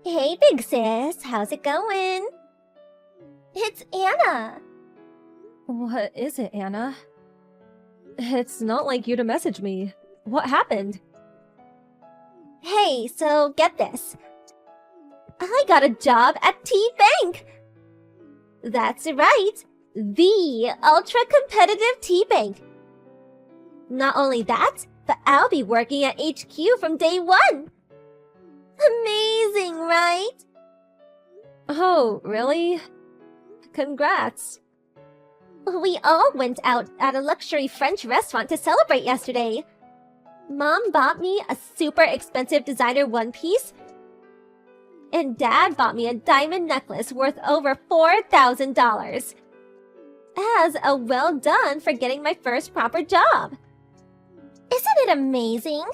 Hey, big sis, how's it going? It's Anna. What is it, Anna? It's not like you to message me. What happened? Hey, so get this. I got a job at T-Bank. That's right, the ultra-competitive T-Bank. Not only that, but I'll be working at HQ from day one. Amazing, right? Oh, really? Congrats. We all went out at a luxury French restaurant to celebrate yesterday. Mom bought me a super expensive designer one-piece, and Dad bought me a diamond necklace worth over $4,000. As a well done for getting my first proper job. Isn't it amazing?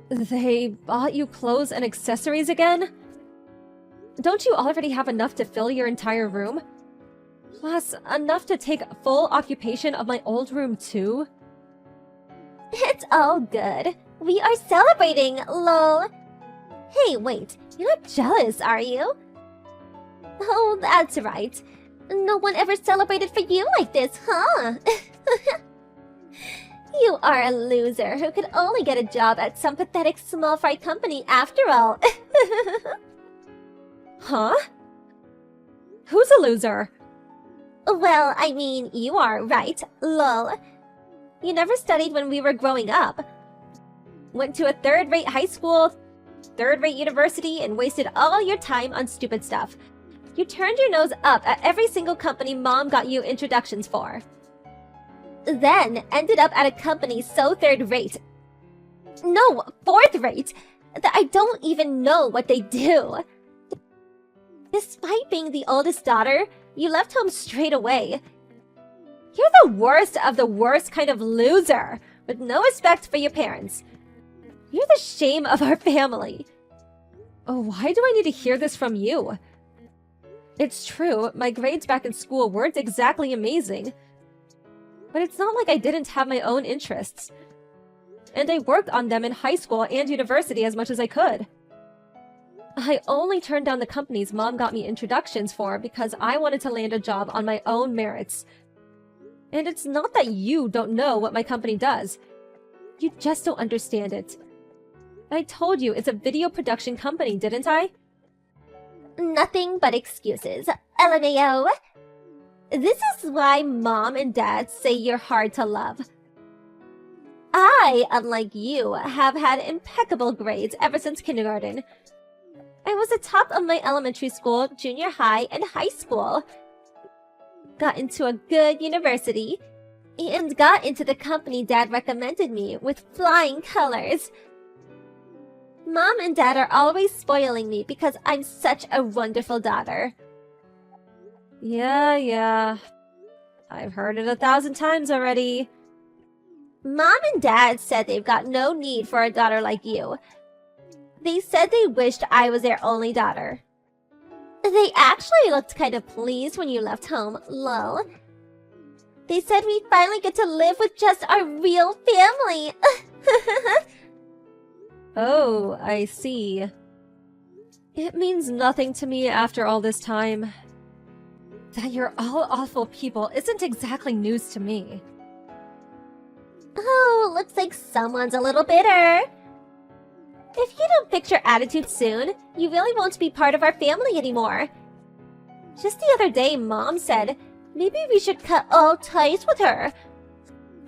They bought you clothes and accessories again? Don't you already have enough to fill your entire room? Plus, enough to take full occupation of my old room too? It's all good. We are celebrating, lol. Hey, wait, you're not jealous, are you? Oh, that's right. No one ever celebrated for you like this, huh? You are a loser who could only get a job at some pathetic small fry company after all. Huh? Who's a loser? Well, I mean, you are, right? Lol. You never studied when we were growing up. Went to a third-rate high school, third-rate university, and wasted all your time on stupid stuff. You turned your nose up at every single company Mom got you introductions for. Then ended up at a company so third-rate. No, fourth-rate, that I don't even know what they do. Despite being the oldest daughter, you left home straight away. You're the worst of the worst kind of loser, with no respect for your parents. You're the shame of our family. Oh, why do I need to hear this from you? It's true, my grades back in school weren't exactly amazing. But it's not like I didn't have my own interests. And I worked on them in high school and university as much as I could. I only turned down the companies Mom got me introductions for because I wanted to land a job on my own merits. And it's not that you don't know what my company does. You just don't understand it. I told you it's a video production company, didn't I? Nothing but excuses. LMAO. This is why Mom and Dad say you're hard to love. I, unlike you, have had impeccable grades ever since kindergarten. I was the top of my elementary school, junior high, and high school. Got into a good university, and got into the company Dad recommended me with flying colors. Mom and Dad are always spoiling me because I'm such a wonderful daughter. Yeah. I've heard it 1,000 times already. Mom and Dad said they've got no need for a daughter like you. They said they wished I was their only daughter. They actually looked kind of pleased when you left home, lol. They said we finally get to live with just our real family. Oh, I see. It means nothing to me after all this time. That you're all awful people isn't exactly news to me. Oh, looks like someone's a little bitter. If you don't fix your attitude soon, you really won't be part of our family anymore. Just the other day, Mom said, maybe we should cut all ties with her.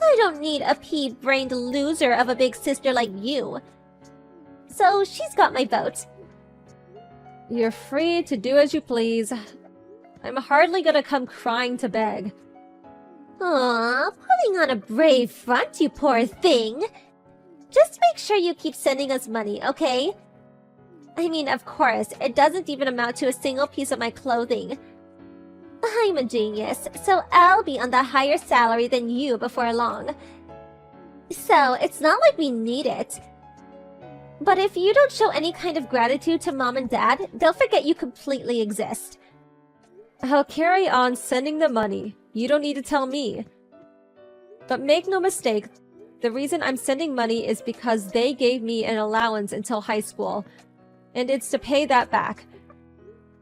I don't need a pea-brained loser of a big sister like you. So she's got my vote. You're free to do as you please. I'm hardly gonna come crying to beg. Aw, putting on a brave front, you poor thing. Just make sure you keep sending us money, okay? I mean, of course, it doesn't even amount to a single piece of my clothing. I'm a genius, so I'll be on the higher salary than you before long. So, it's not like we need it. But if you don't show any kind of gratitude to Mom and Dad, they'll forget you completely exist. I'll carry on sending the money. You don't need to tell me. But make no mistake, the reason I'm sending money is because they gave me an allowance until high school. and it's to pay that back.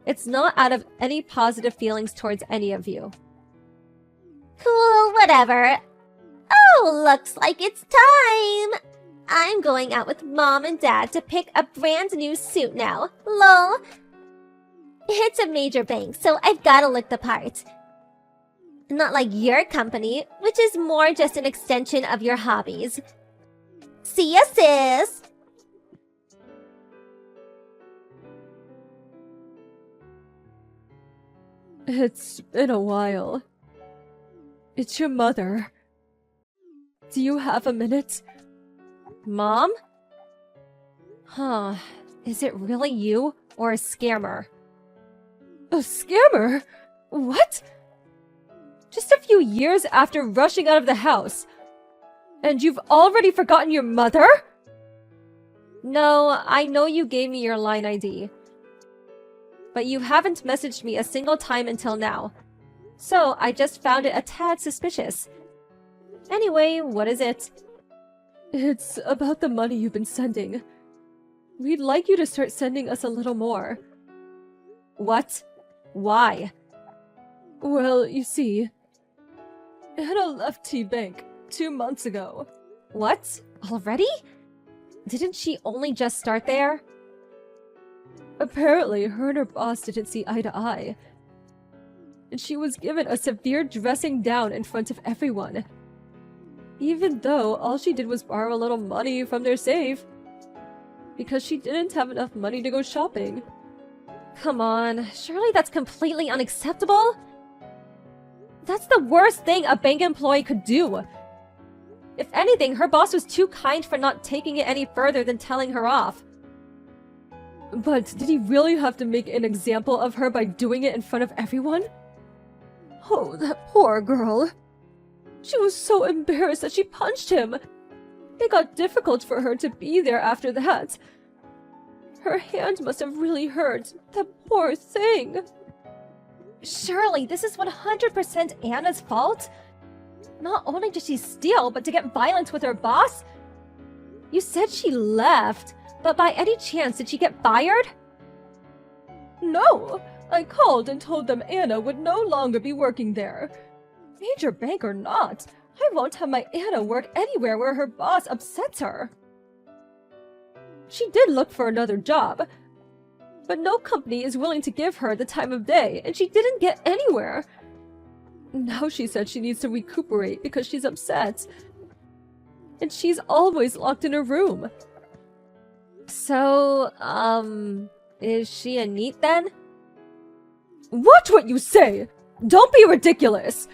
It's not out of any positive feelings towards any of you. Cool, whatever. Oh, looks like it's time! I'm going out with Mom and Dad to pick a brand new suit now. Lol. It's a major bank, so I've gotta look the part. Not like your company, which is more just an extension of your hobbies. See ya, sis! It's been a while. It's your mother. Do you have a minute? Mom? Huh. Is it really you or a scammer? A scammer? What? Just a few years after rushing out of the house. And you've already forgotten your mother? No, I know you gave me your line ID. But you haven't messaged me a single time until now. So I just found it a tad suspicious. Anyway, what is it? It's about the money you've been sending. We'd like you to start sending us a little more. What? Why? Well, you see, Anna left T-Bank 2 months ago. What? Already? Didn't she only just start there? Apparently, her and her boss didn't see eye to eye. And she was given a severe dressing down in front of everyone. Even though all she did was borrow a little money from their safe. Because she didn't have enough money to go shopping. Come on, surely that's completely unacceptable? That's the worst thing a bank employee could do. If anything, her boss was too kind for not taking it any further than telling her off. But did he really have to make an example of her by doing it in front of everyone? Oh, that poor girl. She was so embarrassed that she punched him. It got difficult for her to be there after that. Her hand must have really hurt. That poor thing. Surely this is 100% Anna's fault? Not only did she steal, but to get violent with her boss? You said she left, but by any chance did she get fired? No, I called and told them Anna would no longer be working there. Major bank or not, I won't have my Anna work anywhere where her boss upsets her. She did look for another job, but no company is willing to give her the time of day, and she didn't get anywhere. Now she said she needs to recuperate because she's upset. And she's always locked in her room. So, is she a NEET then? Watch what you say! Don't be ridiculous!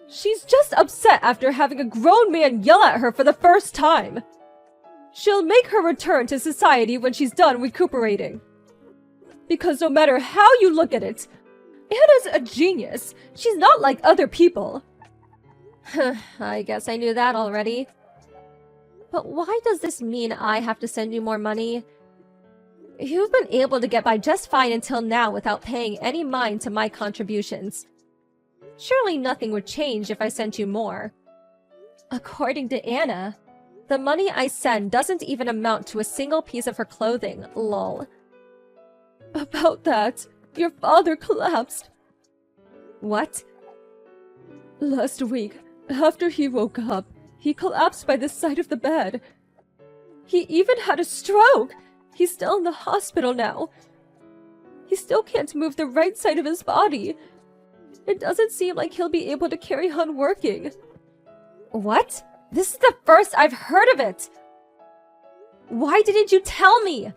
She's just upset after having a grown man yell at her for the first time. She'll make her return to society when she's done recuperating. Because no matter how you look at it, Anna's a genius. She's not like other people. I guess I knew that already. But why does this mean I have to send you more money? You've been able to get by just fine until now without paying any mind to my contributions. Surely nothing would change if I sent you more. According to Anna, the money I send doesn't even amount to a single piece of her clothing, lol. About that, your father collapsed. What? Last week, after he woke up, he collapsed by the side of the bed. He even had a stroke! He's still in the hospital now. He still can't move the right side of his body. It doesn't seem like he'll be able to carry on working. What? This is the first I've heard of it! Why didn't you tell me?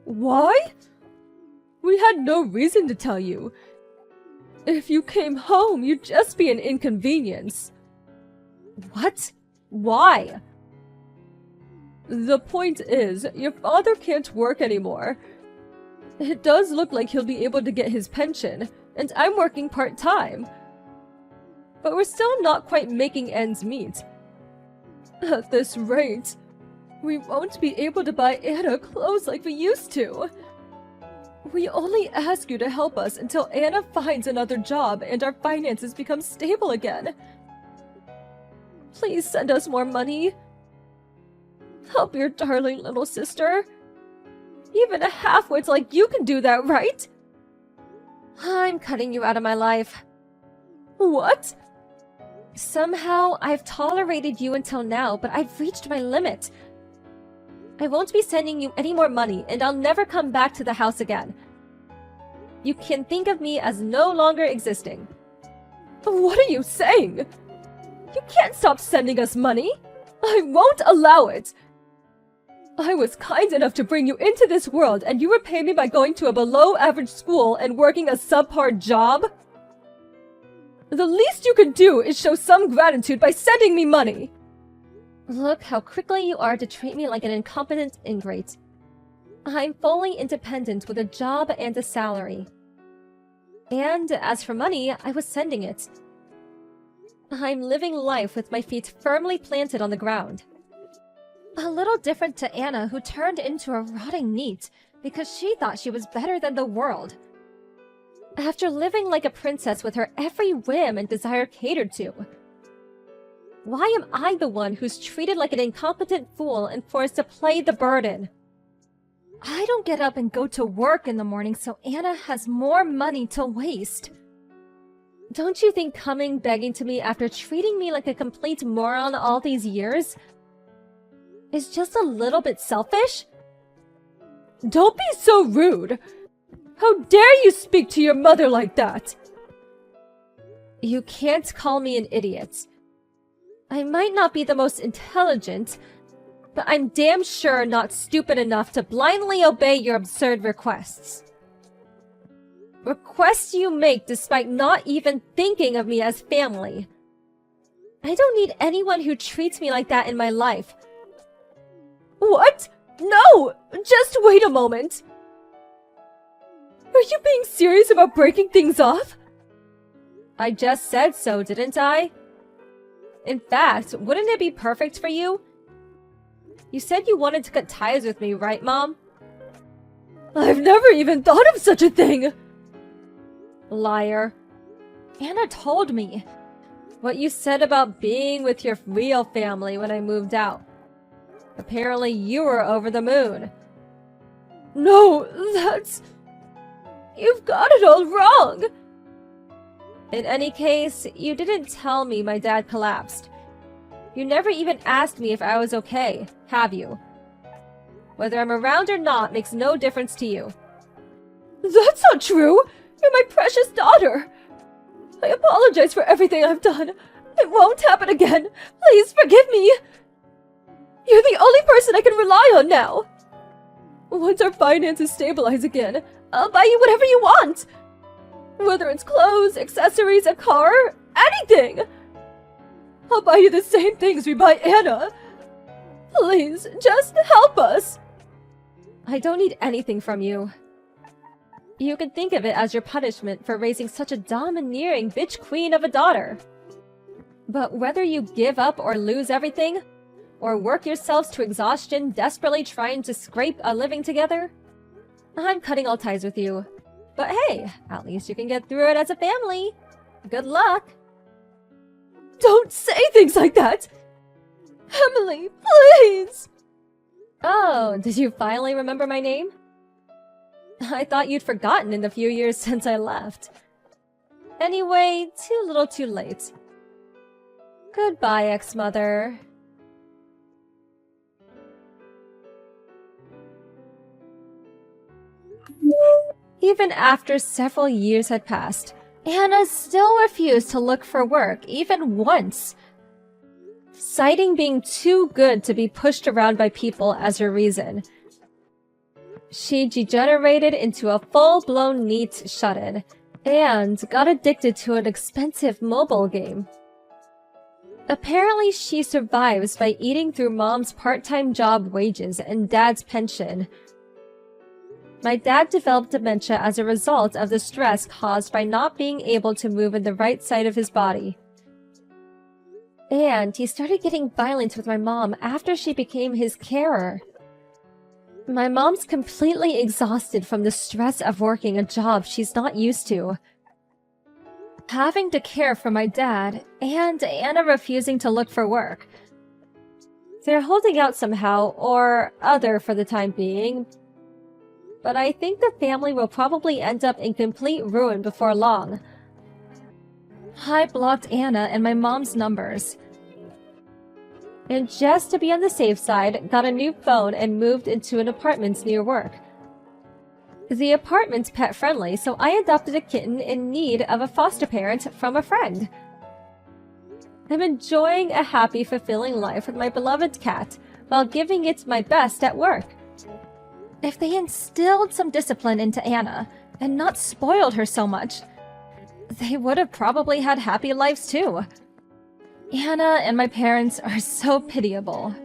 Why? We had no reason to tell you. If you came home, you'd just be an inconvenience. What? Why? The point is, your father can't work anymore. It does look like he'll be able to get his pension, and I'm working part-time. But we're still not quite making ends meet. At this rate, we won't be able to buy Anna clothes like we used to. We only ask you to help us until Anna finds another job and our finances become stable again. Please send us more money. Help your darling little sister. Even a half-wit like you can do that, right? I'm cutting you out of my life. What? Somehow, I've tolerated you until now, but I've reached my limit. I won't be sending you any more money, and I'll never come back to the house again. You can think of me as no longer existing. What are you saying? You can't stop sending us money. I won't allow it. I was kind enough to bring you into this world, and you repay me by going to a below-average school and working a subpar job? The least you can do is show some gratitude by sending me money. Look how quickly you are to treat me like an incompetent ingrate. I'm fully independent with a job and a salary. And as for money, I was sending it. I'm living life with my feet firmly planted on the ground. A little different to Anna, who turned into a rotting neat because she thought she was better than the world. After living like a princess with her every whim and desire catered to. Why am I the one who's treated like an incompetent fool and forced to play the burden? I don't get up and go to work in the morning so Anna has more money to waste. Don't you think coming begging to me after treating me like a complete moron all these years is just a little bit selfish? Don't be so rude! How dare you speak to your mother like that? You can't call me an idiot. I might not be the most intelligent, but I'm damn sure not stupid enough to blindly obey your absurd requests. Requests you make despite not even thinking of me as family. I don't need anyone who treats me like that in my life. What? No! Just wait a moment! Are you being serious about breaking things off? I just said so, didn't I? In fact, wouldn't it be perfect for you? You said you wanted to cut ties with me, right, Mom? I've never even thought of such a thing! Liar. Anna told me what you said about being with your real family when I moved out. Apparently you were over the moon. No, that's... You've got it all wrong! In any case, you didn't tell me my dad collapsed. You never even asked me if I was okay, have you? Whether I'm around or not makes no difference to you. That's not true! You're my precious daughter! I apologize for everything I've done. It won't happen again. Please forgive me! You're the only person I can rely on now! Once our finances stabilize again, I'll buy you whatever you want! Whether it's clothes, accessories, a car, anything! I'll buy you the same things we buy Anna! Please, just help us! I don't need anything from you. You can think of it as your punishment for raising such a domineering bitch queen of a daughter. But whether you give up or lose everything, or work yourselves to exhaustion desperately trying to scrape a living together, I'm cutting all ties with you. But hey, at least you can get through it as a family. Good luck. Don't say things like that! Emily, please! Oh, did you finally remember my name? I thought you'd forgotten in the few years since I left. Anyway, too little too late. Goodbye, ex-mother. Even after several years had passed, Anna still refused to look for work even once, citing being too good to be pushed around by people as her reason. She degenerated into a full-blown neat shut-in, and got addicted to an expensive mobile game. Apparently she survives by eating through Mom's part-time job wages and Dad's pension. My dad developed dementia as a result of the stress caused by not being able to move in the right side of his body. And he started getting violent with my mom after she became his carer. My mom's completely exhausted from the stress of working a job she's not used to. Having to care for my dad, and Anna refusing to look for work. They're holding out somehow or other for the time being, but I think the family will probably end up in complete ruin before long. I blocked Anna and my mom's numbers. And just to be on the safe side, got a new phone and moved into an apartment near work. The apartment's pet-friendly, so I adopted a kitten in need of a foster parent from a friend. I'm enjoying a happy, fulfilling life with my beloved cat while giving it my best at work. If they instilled some discipline into Anna and not spoiled her so much, they would have probably had happy lives too. Anna and my parents are so pitiable.